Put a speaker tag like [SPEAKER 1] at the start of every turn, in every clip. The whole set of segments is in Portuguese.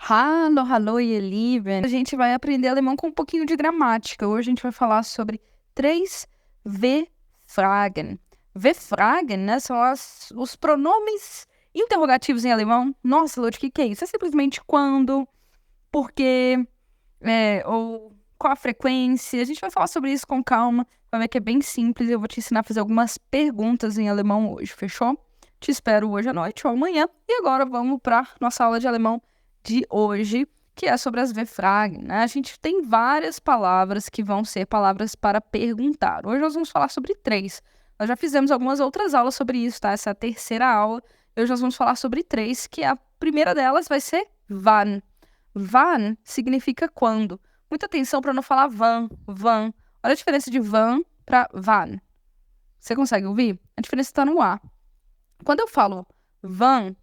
[SPEAKER 1] Hallo, hallo, ihr Lieben. A gente vai aprender alemão com um pouquinho de gramática. Hoje a gente vai falar sobre 3 W-Fragen. W-Fragen, né, são os pronomes interrogativos em alemão. Nossa, Lud, o que é isso? É simplesmente quando, por quê, ou qual a frequência. A gente vai falar sobre isso com calma. Vai ver que é bem simples. Eu vou te ensinar a fazer algumas perguntas em alemão hoje, fechou? Te espero hoje à noite ou amanhã. E agora vamos para nossa aula de alemão de hoje, que é sobre as W-Fragen, né? A gente tem várias palavras que vão ser palavras para perguntar. Hoje nós vamos falar sobre 3. Nós já fizemos algumas outras aulas sobre isso, tá? Essa é a terceira aula. Hoje nós vamos falar sobre 3, que a primeira delas vai ser wann. Wann significa quando. Muita atenção para não falar wann. Olha a diferença de wann para wann. Você consegue ouvir? A diferença está no A. Quando eu falo wann,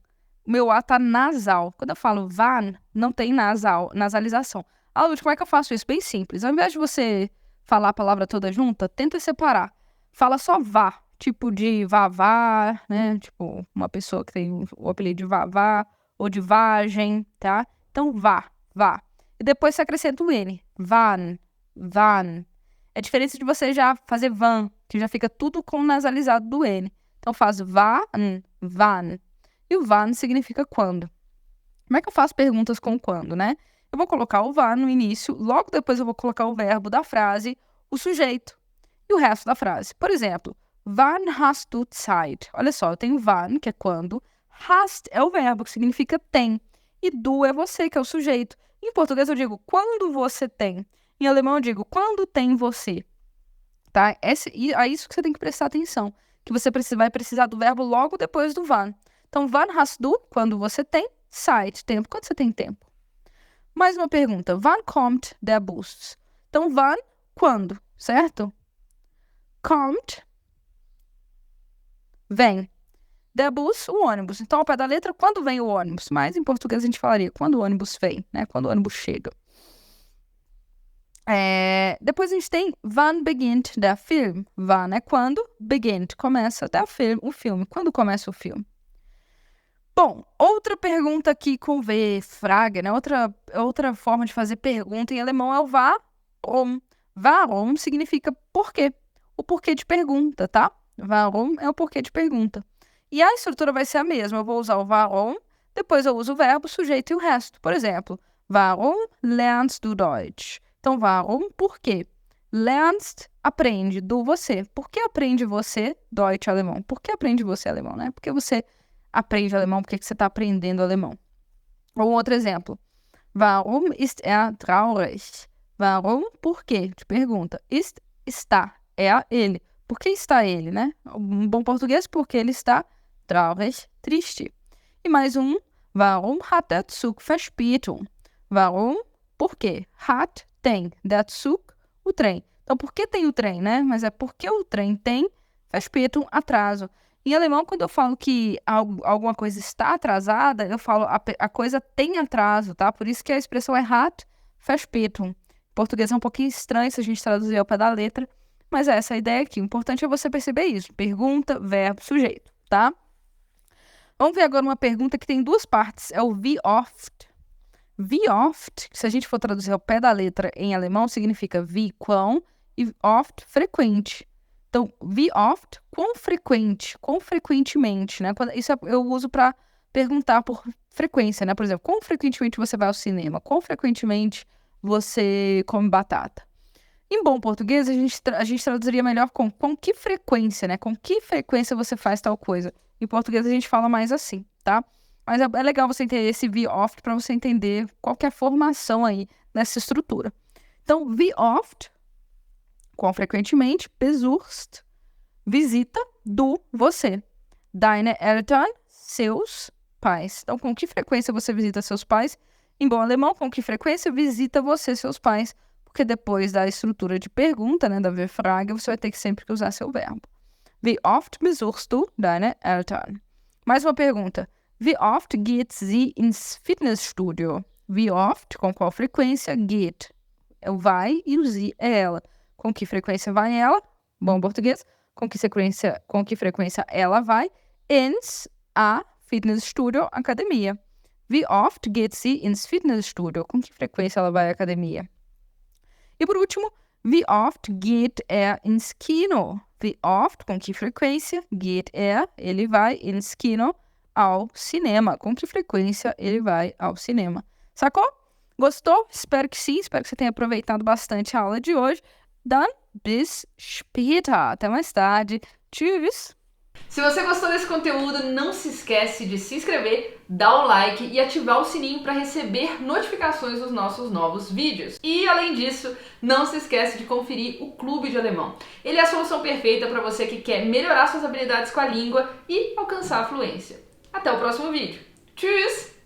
[SPEAKER 1] o meu A tá nasal. Quando eu falo wann, não tem nasalização. Lud, como é que eu faço isso? Bem simples. Ao invés de você falar a palavra toda junta, tenta separar. Fala só vá, tipo de vavá, né? Tipo, uma pessoa que tem o apelido de vavá, ou de vagem, tá? Então, vá. E depois você acrescenta o N. Wann. É diferente de você já fazer van, que já fica tudo com nasalizado do N. Então, faz wann. E o wann significa quando. Como é que eu faço perguntas com quando, né? Eu vou colocar o wann no início, logo depois eu vou colocar o verbo da frase, o sujeito e o resto da frase. Por exemplo, wann hast du Zeit? Olha só, eu tenho wann, que é quando, hast é o verbo, que significa tem, e du é você, que é o sujeito. Em português eu digo quando você tem. Em alemão eu digo quando tem você. Tá? É isso que você tem que prestar atenção, que você vai precisar do verbo logo depois do wann. Então, wann hast du, quando você tem, Zeit, tempo, quando você tem tempo. Mais uma pergunta, wann kommt der Bus? Então, wann, quando, certo? Kommt, vem. Der Bus, o ônibus. Então, ao pé da letra, quando vem o ônibus? Mas em português a gente falaria quando o ônibus vem, né? Quando o ônibus chega. Depois a gente tem wann beginnt der Film. Wann é quando, beginnt, começa der Film, o filme. Quando começa o filme? Bom, outra pergunta aqui com V, Frage, né? Outra forma de fazer pergunta em alemão é o warum. Warum significa porquê. O porquê de pergunta, tá? Warum é o porquê de pergunta. E a estrutura vai ser a mesma. Eu vou usar o warum, depois eu uso o verbo, o sujeito e o resto. Por exemplo, warum lernst du Deutsch? Então, warum, por quê? Lernst, aprende, do você. Por que aprende você, Deutsch, alemão? Por que aprende você, alemão, né? Porque você aprende alemão, por que você está aprendendo alemão? Ou outro exemplo. Warum ist er traurig? Warum, por quê? Te pergunta. Está, ele. Por que está ele, né? Um bom português, porque ele está traurig, triste. E mais um. Warum hat der Zug Verspätung? Warum, por quê? Hat, tem. Der Zug, o trem. Então, por que tem o trem, né? Mas é porque o trem tem Verspätung, atraso. Em alemão, quando eu falo que alguma coisa está atrasada, eu falo a coisa tem atraso, tá? Por isso que a expressão é hat Verspätung. Em português é um pouquinho estranho se a gente traduzir ao pé da letra, mas essa é a ideia aqui. O importante é você perceber isso. Pergunta, verbo, sujeito, tá? Vamos ver agora uma pergunta que tem 2 partes. É o wie oft. Wie oft, se a gente for traduzir ao pé da letra em alemão, significa wie quão e oft, frequente. Então, wie oft, quão frequentemente, né? Isso eu uso para perguntar por frequência, né? Por exemplo, quão frequentemente você vai ao cinema? Quão frequentemente você come batata? Em bom português, a gente traduziria melhor com que frequência, né? Com que frequência você faz tal coisa? Em português, a gente fala mais assim, tá? Mas é legal você entender esse wie oft para você entender qual que é a formação aí nessa estrutura. Então, wie oft, quão frequentemente, besuchst, visita, do, você. Deine Eltern, seus pais. Então, com que frequência você visita seus pais? Em bom alemão, com que frequência visita você seus pais? Porque depois da estrutura de pergunta, né, da W-Frage, você vai ter que sempre usar seu verbo. Wie oft besuchst du deine Eltern? Mais uma pergunta. Wie oft geht sie ins Fitnessstudio? Wie oft, com qual frequência, geht? É o vai e o sie é ela. Com que frequência vai ela? Bom português. Com que frequência ela vai? Ins, a Fitnessstudio, academia. Wie oft geht sie ins Fitnessstudio? Com que frequência ela vai à academia? E por último, wie oft geht ins Kino? Wie oft, com que frequência, geht ele vai ins Kino, ao cinema. Com que frequência ele vai ao cinema? Sacou? Gostou? Espero que sim. Espero que você tenha aproveitado bastante a aula de hoje. Dann bis später. Até mais tarde. Tschüss!
[SPEAKER 2] Se você gostou desse conteúdo, não se esquece de se inscrever, dar o like e ativar o sininho para receber notificações dos nossos novos vídeos. E além disso, não se esquece de conferir o Clube de Alemão. Ele é a solução perfeita para você que quer melhorar suas habilidades com a língua e alcançar a fluência. Até o próximo vídeo. Tschüss!